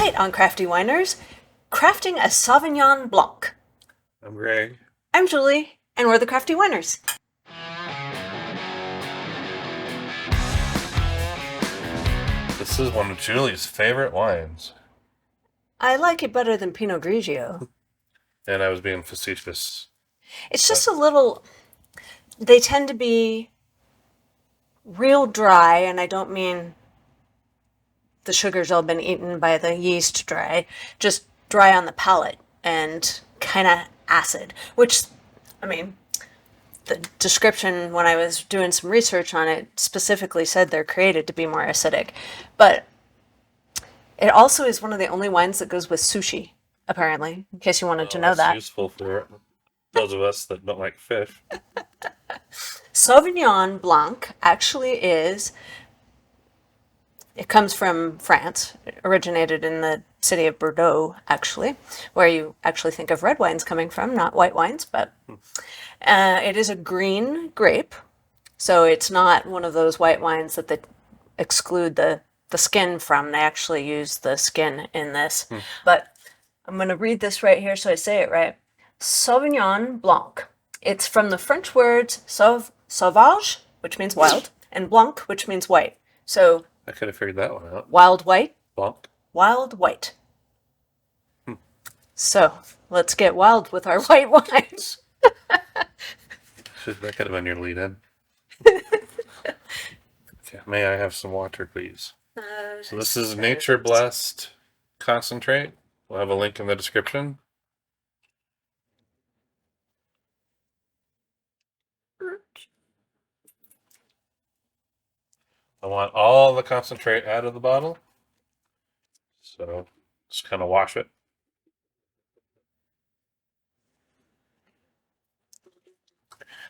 Tonight on Crafty Winers, crafting a Sauvignon Blanc. I'm Greg. I'm Julie, and we're the Crafty Winers. This is one of Julie's favorite wines. I like it better than Pinot Grigio. And I was being facetious. It's just a little... They tend to be real dry, and I don't mean the sugar's all been eaten by the yeast dry, just dry on the palate and kind of acid, which, I mean, the description when I was doing some research on it specifically said they're created to be more acidic. But it also is one of the only wines that goes with sushi, apparently, in case you wanted to know that. It's useful for those of us that don't like fish. Sauvignon Blanc actually is... It comes from France. It originated in the city of Bordeaux, actually, where you actually think of red wines coming from, not white wines, but it is a green grape. So it's not one of those white wines that they exclude the skin from. They actually use the skin in this. But I'm going to read this right here so I say it right. Sauvignon Blanc. It's from the French words sauvage, which means wild, and blanc, which means white. So I could have figured that one out. wild white, Blanc. wild white. So let's get wild with our white wines. That could have been your lead in. Okay, may I have some water, please? So this is Nature Blessed Concentrate. We'll have a link in the description. I want all the concentrate out of the bottle. So just kind of wash it.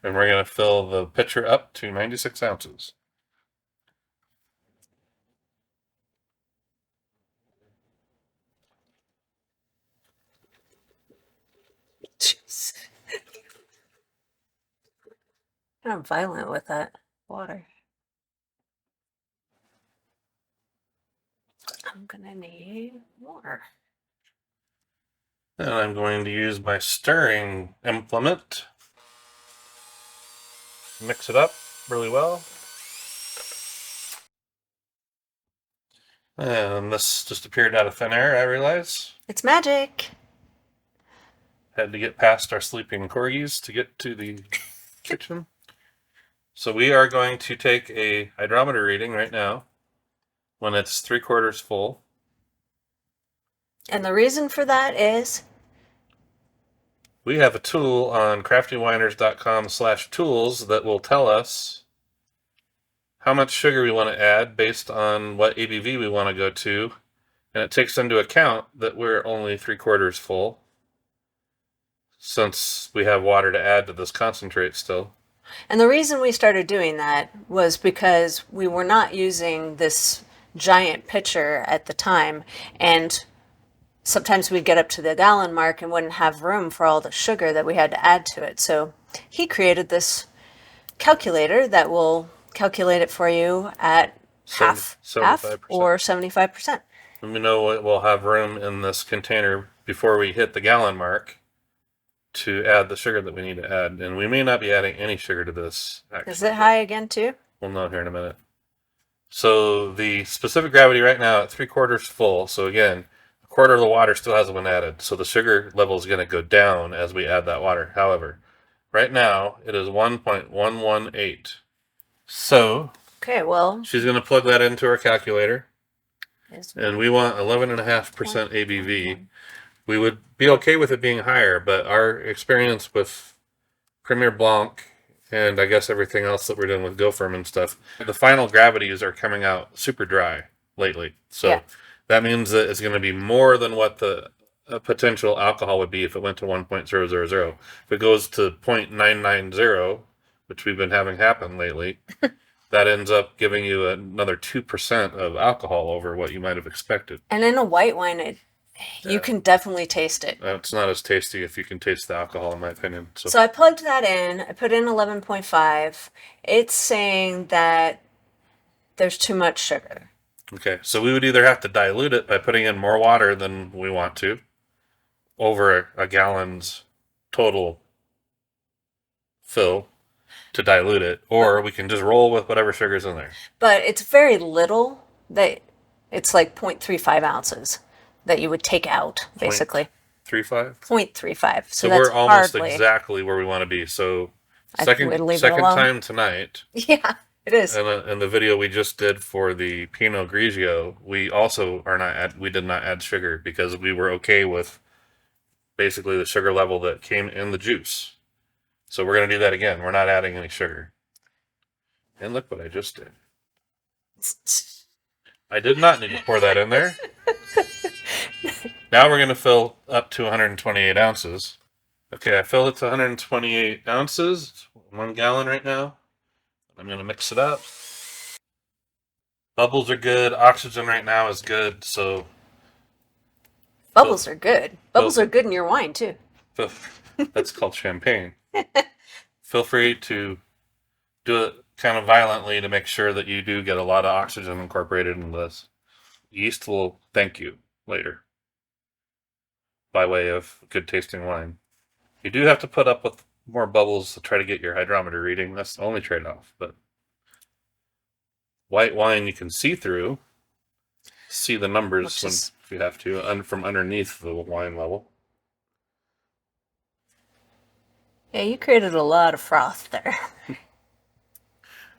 And we're going to fill the pitcher up to 96 ounces. Jeez. I'm violent with that water. I'm gonna need more. And I'm going to use my stirring implement. Mix it up really well. And this just appeared out of thin air, I realize. It's magic. Had to get past our sleeping corgis to get to the kitchen. So we are going to take a hydrometer reading right now when it's 3/4 full. And the reason for that is... We have a tool on craftywiners.com/tools that will tell us how much sugar we want to add based on what ABV we want to go to. And it takes into account that we're only 3/4 full, since we have water to add to this concentrate still. And the reason we started doing that was because we were not using this giant pitcher at the time, and sometimes we'd get up to the gallon mark and wouldn't have room for all the sugar that we had to add to it. So he created this calculator that will calculate it for you at half 75%. or 75%. And we know we'll have room in this container before we hit the gallon mark to add the sugar that we need to add. And we may not be adding any sugar to this, actually. Is it high again too? We'll know here in a minute. So the specific gravity right now at 3/4 full. So again, 1/4 of the water still hasn't been added. So the sugar level is going to go down as we add that water. However, right now it is 1.118. So Okay, well... she's going to plug that into her calculator. Is And we want 11.5% ABV. We would be okay with it being higher, but our experience with Premier Blanc and I guess everything else that we're doing with GoFirm and stuff, the final gravities are coming out super dry lately. So that means that it's going to be more than what the potential alcohol would be if it went to 1.000. If it goes to 0.990, which we've been having happen lately, that ends up giving you another 2% of alcohol over what you might have expected. And in a white wine, you can definitely taste it. It's not as tasty if you can taste the alcohol, in my opinion. So I plugged that in. I put in 11.5. It's saying that there's too much sugar. Okay, so we would either have to dilute it by putting in more water than we want to, over a gallon's total fill to dilute it, or we can just roll with whatever sugar's in there. But it's very little that it's like 0.35 ounces that you would take out, basically. 0.35? 0.35. So So that's we're almost hardly. exactly where we want to be. So I would leave it second alone. time tonight, Yeah, it is. and the video we just did for the Pinot Grigio, we also we did not add sugar because we were okay with basically the sugar level that came in the juice. So we're going to do that again. We're not adding any sugar. And look what I just did. I did not need to pour that in there. Now we're going to fill up to 128 ounces. Okay, I filled it to 128 ounces. It's 1 gallon right now. I'm going to mix it up. Bubbles are good. Oxygen right now is good. So Bubbles are good. Bubbles are good in your wine, too. that's called champagne. Feel free to do it kind of violently to make sure that you do get a lot of oxygen incorporated in this. Yeast will thank you later by way of good tasting wine. You do have to put up with more bubbles to try to get your hydrometer reading. That's the only trade-off. But white wine you can see through, see the numbers if you have to, from underneath the wine level. Yeah, you created a lot of froth there.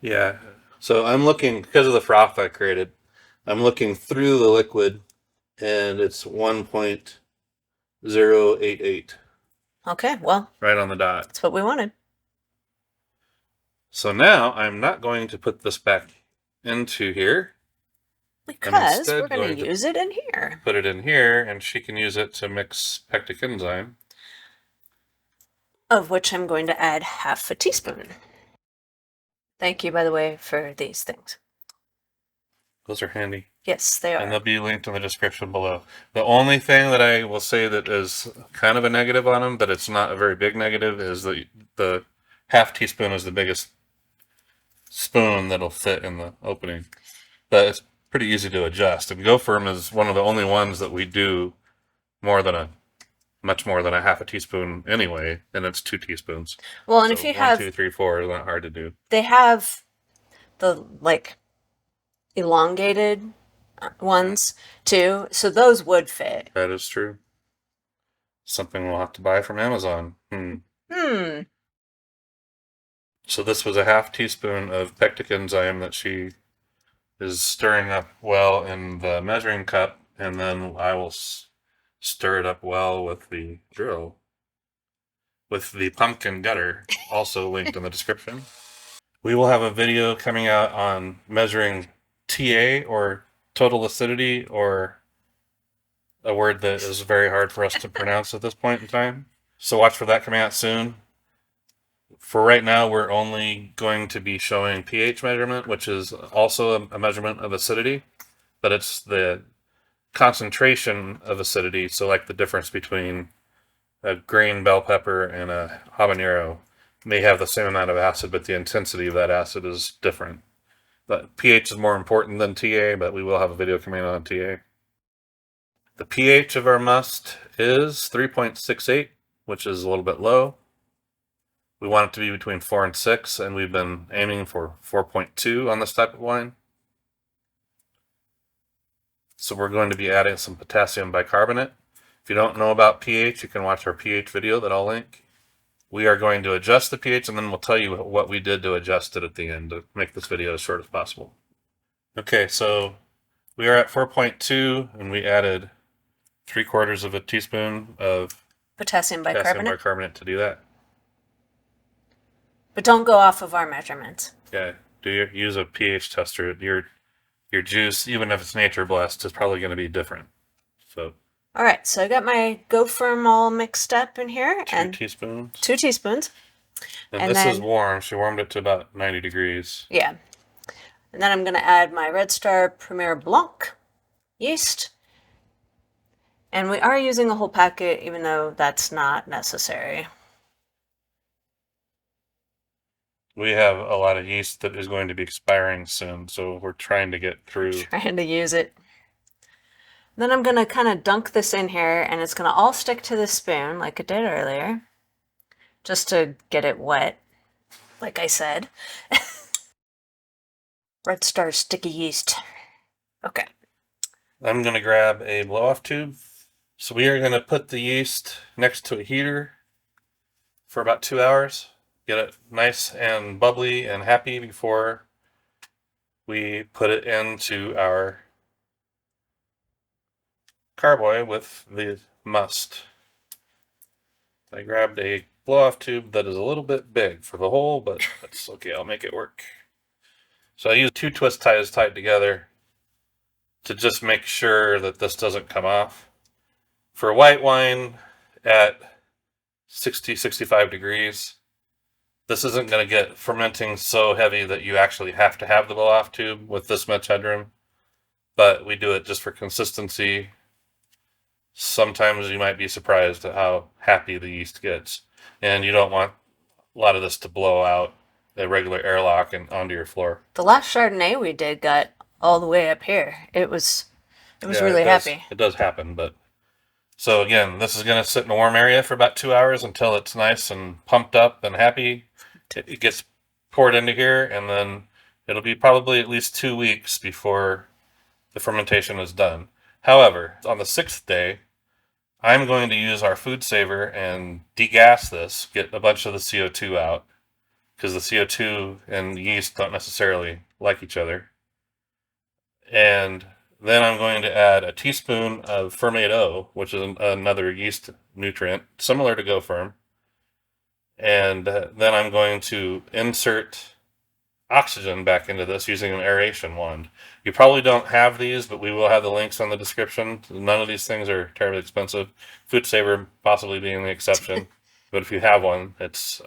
Yeah. So I'm looking, because of the froth I created, I'm looking through the liquid, and it's 1.088. Okay, well, right on the dot. That's what we wanted. So now I'm not going to put this back into here. Because we're going to use it in here. Put it in here, and she can use it to mix Pectic enzyme. Of which I'm going to add half a teaspoon. Thank you, by the way, for these things. Those are handy. Yes, they are. And they'll be linked in the description below. The only thing that I will say that is kind of a negative on them, but it's not a very big negative, is that the half teaspoon is the biggest spoon that'll fit in the opening. But it's pretty easy to adjust. And Go Firm is one of the only ones that we do much more than a half a teaspoon anyway, and it's 2 teaspoons. Well, and so if you have 1, 2, 3, 4 is not hard to do. They have the elongated ones too, so those would fit. That is true. Something we'll have to buy from Amazon. So this was a half teaspoon of Pectic enzyme that she is stirring up well in the measuring cup, and then I will stir it up well with the drill, with the pumpkin gutter, also linked in the description. We will have a video coming out on measuring TA, or total acidity, or a word that is very hard for us to pronounce at this point in time. So watch for that coming out soon. For right now, we're only going to be showing pH measurement, which is also a measurement of acidity, but it's the concentration of acidity. So like the difference between a green bell pepper and a habanero may have the same amount of acid, but the intensity of that acid is different. But pH is more important than TA, but we will have a video coming out on TA. The pH of our must is 3.68, which is a little bit low. We want it to be between 4 and 6, and we've been aiming for 4.2 on this type of wine. So we're going to be adding some potassium bicarbonate. If you don't know about pH, you can watch our pH video that I'll link. We are going to adjust the pH, and then we'll tell you what we did to adjust it at the end to make this video as short as possible. Okay, so we are at 4.2, and we added 3/4 of a teaspoon of potassium bicarbonate to do that. But don't go off of our measurements. Yeah, use a pH tester. Your juice, even if it's nature blessed, is probably going to be different. So. All right, so I got my Go Firm all mixed up in here. 2 teaspoons. 2 teaspoons. And this is warm. She warmed it to about 90 degrees. Yeah. And then I'm going to add my Red Star Premier Blanc yeast. And we are using a whole packet, even though that's not necessary. We have a lot of yeast that is going to be expiring soon, so we're trying to get through. Trying to use it. Then I'm going to kind of dunk this in here, and it's going to all stick to the spoon like it did earlier, just to get it wet, like I said. Red Star sticky yeast. Okay. I'm going to grab a blow-off tube. So we are going to put the yeast next to a heater for about 2 hours. Get it nice and bubbly and happy before we put it into our carboy with the must. I grabbed a blow-off tube that is a little bit big for the hole, but that's okay. I'll make it work. So I use 2 twist ties tied together to just make sure that this doesn't come off. For white wine at 60-65 degrees, this isn't going to get fermenting so heavy that you actually have to have the blow-off tube with this much headroom, but we do it just for consistency. Sometimes you might be surprised at how happy the yeast gets, and you don't want a lot of this to blow out a regular airlock and onto your floor. The last Chardonnay we did got all the way up here. It was really happy. It does happen, but so again, this is going to sit in a warm area for about 2 hours until it's nice and pumped up and happy. It gets poured into here, and then it'll be probably at least 2 weeks before the fermentation is done. However, on the 6th day, I'm going to use our food saver and degas this, get a bunch of the CO2 out, because the CO2 and yeast don't necessarily like each other. And then I'm going to add a teaspoon of Ferment O, which is another yeast nutrient, similar to GoFirm. And then I'm going to insert oxygen back into this using an aeration wand. You probably don't have these, but we will have the links on the description. None of these things are terribly expensive. Food Saver possibly being the exception. But if you have one, it's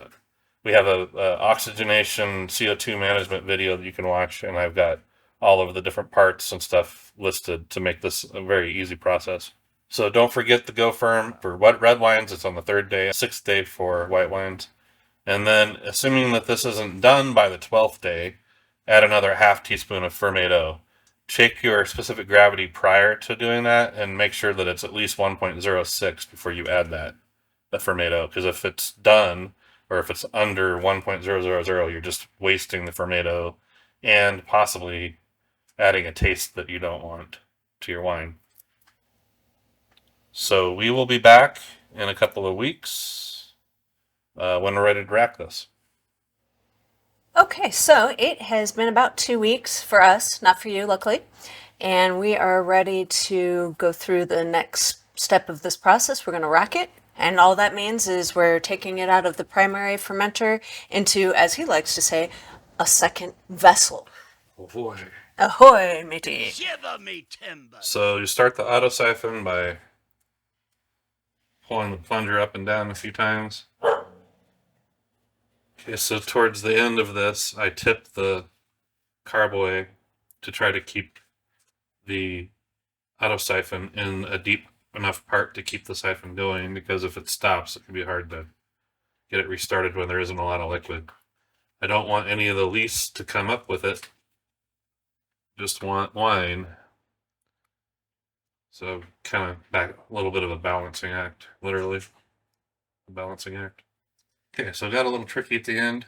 we have a oxygenation CO2 management video that you can watch, and I've got all of the different parts and stuff listed to make this a very easy process. So don't forget the GoFirm for red wines. It's on the 3rd day, 6th day for white wines. And then, assuming that this isn't done by the 12th day, add another ½ teaspoon of Ferment O. Check your specific gravity prior to doing that and make sure that it's at least 1.06 before you add the Ferment O. Because if it's done, or if it's under 1.000, you're just wasting the Ferment O and possibly adding a taste that you don't want to your wine. So we will be back in a couple of weeks when we're ready to rack this. Okay, so it has been about 2 weeks for us, not for you, luckily. And we are ready to go through the next step of this process. We're going to rack it. And all that means is we're taking it out of the primary fermenter into, as he likes to say, a second vessel. Ahoy. Ahoy, matey. Shiver me timber. So you start the auto siphon by pulling the plunger up and down a few times. Okay, so towards the end of this, I tip the carboy to try to keep the auto siphon in a deep enough part to keep the siphon going, because if it stops, it can be hard to get it restarted when there isn't a lot of liquid. I don't want any of the lees to come up with it. Just want wine. So kind of back a little bit of a balancing act, literally. A balancing act. Okay, so it got a little tricky at the end.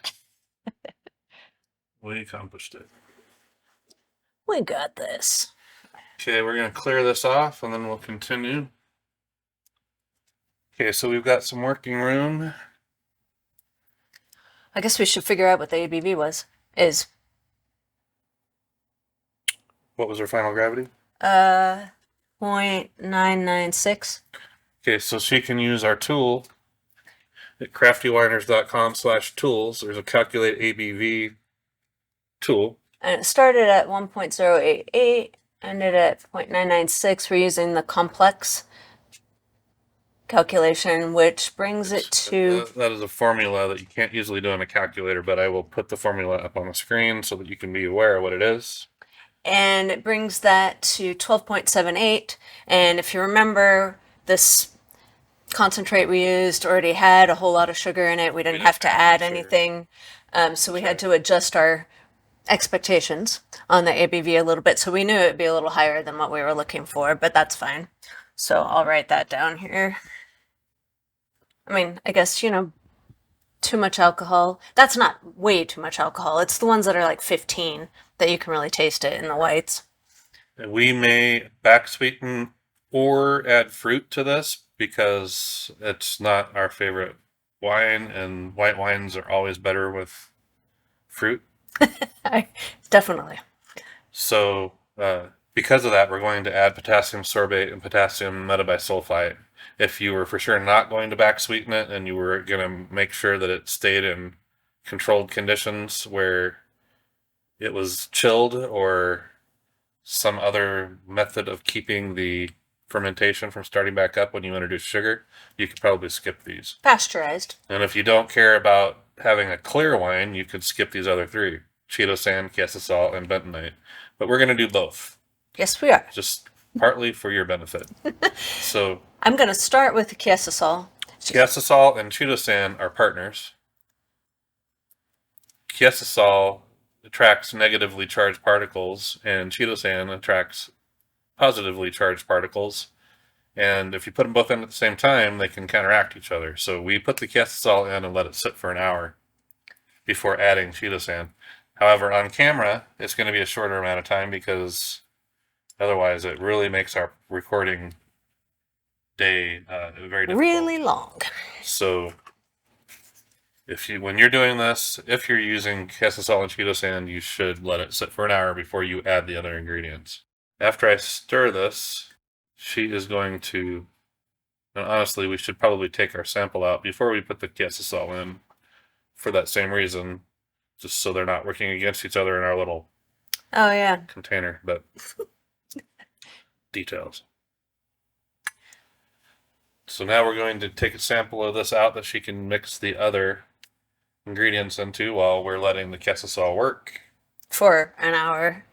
We accomplished it. We got this. Okay, we're going to clear this off and then we'll continue. Okay, so we've got some working room. I guess we should figure out what the ABV is. What was our final gravity? 0.996. Okay, so she can use our tool at craftywiners.com/tools. There's a calculate ABV tool. And it started at 1.088, ended at 0.996. We're using the complex calculation, which brings it to... That is a formula that you can't easily do on a calculator, but I will put the formula up on the screen so that you can be aware of what it is. And it brings that to 12.78. And if you remember, this concentrate we used already had a whole lot of sugar in it. We didn't have to add sugar. anything. So we had to adjust our expectations on the ABV a little bit. So we knew it would be a little higher than what we were looking for, but that's fine. So I'll write that down here. I mean, I guess, too much alcohol. That's not way too much alcohol. It's the ones that are like 15 that you can really taste it in the whites. We may back sweeten or add fruit to this because it's not our favorite wine, and white wines are always better with fruit. Definitely. So, because of that, we're going to add potassium sorbate and potassium metabisulfite. If you were for sure not going to back sweeten it and you were going to make sure that it stayed in controlled conditions where it was chilled or some other method of keeping the fermentation from starting back up when you introduce sugar, you could probably skip these. Pasteurized. And if you don't care about having a clear wine, you could skip these other three: Cheeto sand, Quesosol, and bentonite. But we're going to do both. Yes, we are. Just partly for your benefit. So I'm going to start with the Quesosol. Quesosol and Cheeto sand are partners. Quesosol attracts negatively charged particles, and Cheeto sand attracts positively charged particles. And if you put them both in at the same time, they can counteract each other. So we put the Quesosol in and let it sit for an hour before adding Cheeto sand. However, on camera, it's going to be a shorter amount of time because otherwise it really makes our recording day very difficult. Really long. So when you're doing this, if you're using Quesosol and Cheeto sand, you should let it sit for an hour before you add the other ingredients. After I stir this, she is going to, and honestly, we should probably take our sample out before we put the Quesosol in for that same reason, just so they're not working against each other in our little container, but details. So now we're going to take a sample of this out that she can mix the other ingredients into while we're letting the Quesosol work. For an hour.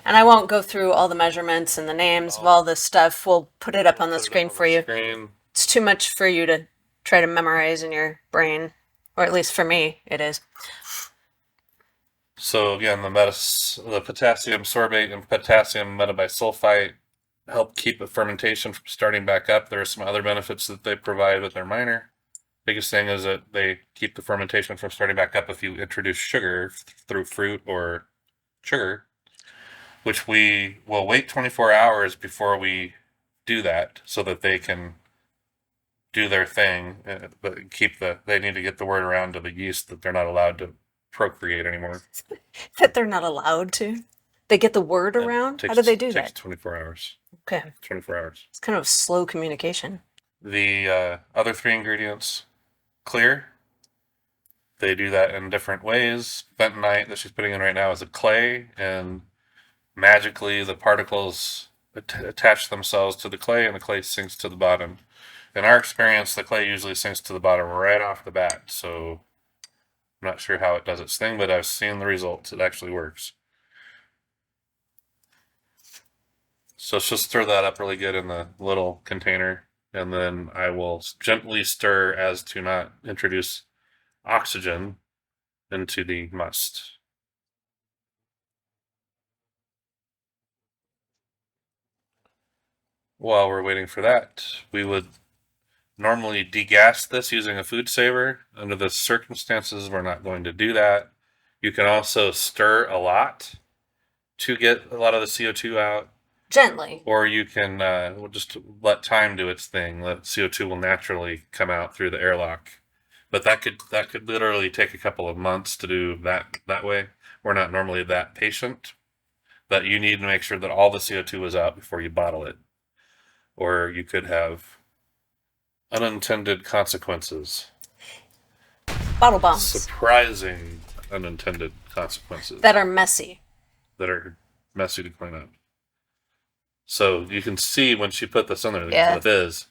And I won't go through all the measurements and the names of all this stuff. We'll put it up on the screen for you. It's too much for you to try to memorize in your brain, or at least for me, it is. So again, the potassium sorbate and potassium metabisulfite help keep the fermentation from starting back up. There are some other benefits that they provide, but they're minor. Biggest thing is that they keep the fermentation from starting back up if you introduce sugar through fruit or sugar, which we will wait 24 hours before we do that so that they can do their thing, but they need to get the word around to the yeast that they're not allowed to procreate anymore. That they're not allowed to? They get the word around? How do they do that? Takes 24 hours. Okay. 24 hours. It's kind of slow communication. The other three ingredients, clear. They do that in different ways. Bentonite that she's putting in right now is a clay, and magically the particles attach themselves to the clay, and the clay sinks to the bottom. In our experience, the clay usually sinks to the bottom right off the bat, so I'm not sure how it does its thing, but I've seen the results. It actually works. So let's just stir that up really good in the little container, and then I will gently stir as to not introduce oxygen into the must. While we're waiting for that, we would normally degas this using a food saver. Under the circumstances, we're not going to do that. You can also stir a lot to get a lot of the CO2 out. Gently. Or you can just let time do its thing. The CO2 will naturally come out through the airlock. But that could literally take a couple of months to do that way. We're not normally that patient. But you need to make sure that all the CO2 is out before you bottle it. Or you could have unintended consequences. Bottle bombs. Surprising unintended consequences. That are messy. That are messy to clean up. So you can see when she put this in there, the fizz,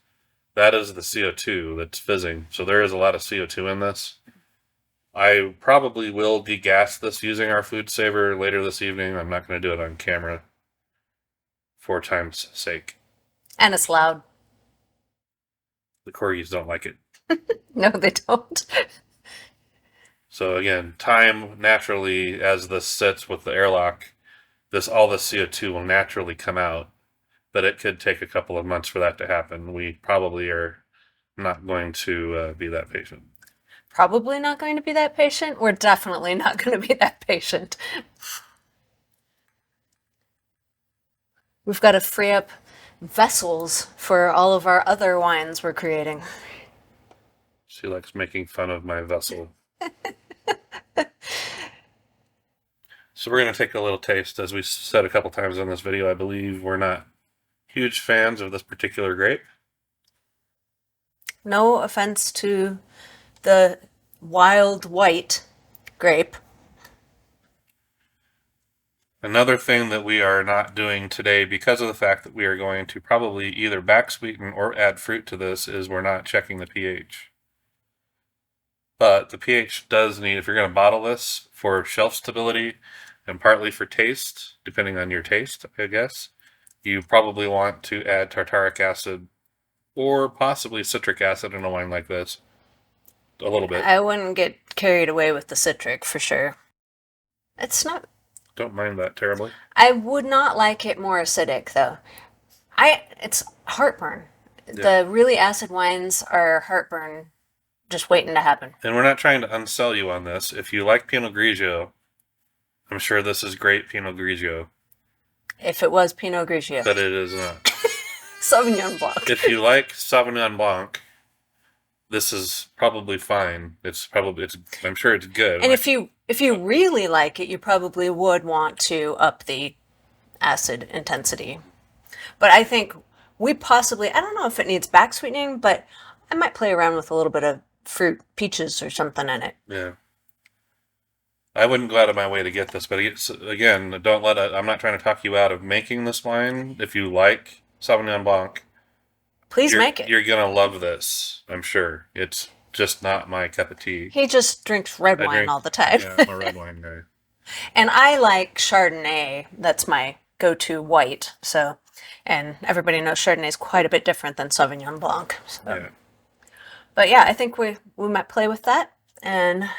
that is the CO2 that's fizzing. So there is a lot of CO2 in this. I probably will degas this using our food saver later this evening. I'm not going to do it on camera for time's sake. And it's loud. The corgis don't like it. No, they don't. So again, time naturally, as this sits with the airlock, all the CO2 will naturally come out, but it could take a couple of months for that to happen. We probably are not going to be that patient. Probably not going to be that patient. We're definitely not going to be that patient. We've got to free up vessels for all of our other wines we're creating. She likes making fun of my vessel. So we're going to take a little taste. As we said a couple times in this video, I believe we're not huge fans of this particular grape. No offense to the wild white grape. Another thing that we are not doing today, because of the fact that we are going to probably either back sweeten or add fruit to this, is we're not checking the pH. But the pH does need, if you're going to bottle this for shelf stability and partly for taste, depending on your taste, I guess, you probably want to add tartaric acid or possibly citric acid in a wine like this. A little bit. I wouldn't get carried away with the citric for sure. It's not. Don't mind that terribly. I would not like it more acidic though. It's heartburn. Yeah. The really acid wines are heartburn just waiting to happen. And we're not trying to unsell you on this. If you like Pinot Grigio, I'm sure this is great Pinot Grigio. If it was Pinot Grigio. But it is not. Sauvignon Blanc. If you like Sauvignon Blanc, this is probably fine. I'm sure it's good. And if you really like it, you probably would want to up the acid intensity. But I think I don't know if it needs back sweetening, but I might play around with a little bit of fruit, peaches or something in it. Yeah. I wouldn't go out of my way to get this, but again, I'm not trying to talk you out of making this wine. If you like Sauvignon Blanc, Please make it. You're going to love this, I'm sure. It's just not my cup of tea. He just drinks red wine all the time. Yeah, I'm a red wine guy. And I like Chardonnay. That's my go-to white. So, and everybody knows Chardonnay is quite a bit different than Sauvignon Blanc. So. Yeah. But yeah, I think we might play with that, and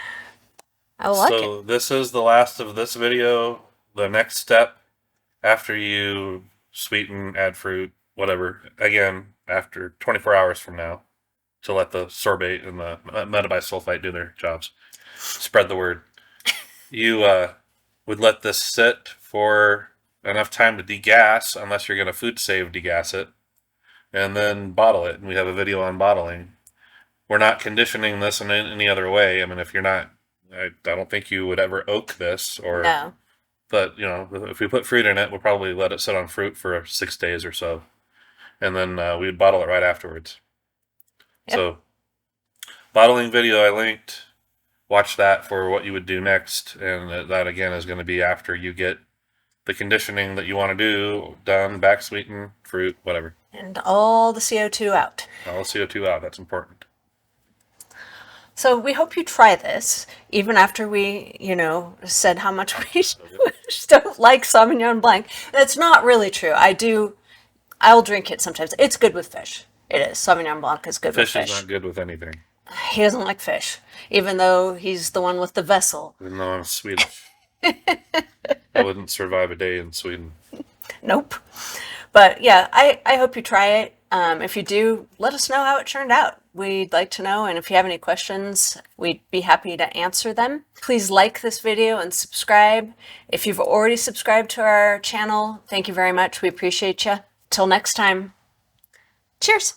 I will like it. So this is the last of this video. The next step, after you sweeten, add fruit, whatever, again, after 24 hours from now, to let the sorbate and the metabisulfite do their jobs. Spread the word. You would let this sit for enough time to degas, unless you're going to food save degas it, and then bottle it. And we have a video on bottling. We're not conditioning this in any other way. I mean, if you're not, I don't think you would ever oak this or. No. But, if we put fruit in it, we'll probably let it sit on fruit for 6 days or so. And then we'd bottle it right afterwards. Yep. So, bottling video I linked. Watch that for what you would do next. And that, again, is going to be after you get the conditioning that you want to do done, back sweeten, fruit, whatever. And all the CO2 out. All the CO2 out. That's important. So we hope you try this, even after we, said how much we don't like Sauvignon Blanc. That's not really true. I'll drink it sometimes. It's good with fish. It is. Sauvignon Blanc is good with fish. Fish is not good with anything. He doesn't like fish, even though he's the one with the vessel. Even though I'm Swedish. I wouldn't survive a day in Sweden. Nope. But yeah, I hope you try it. If you do, let us know how it turned out. We'd like to know, and if you have any questions, we'd be happy to answer them. Please like this video and subscribe. If you've already subscribed to our channel, thank you very much. We appreciate you. Till next time, cheers.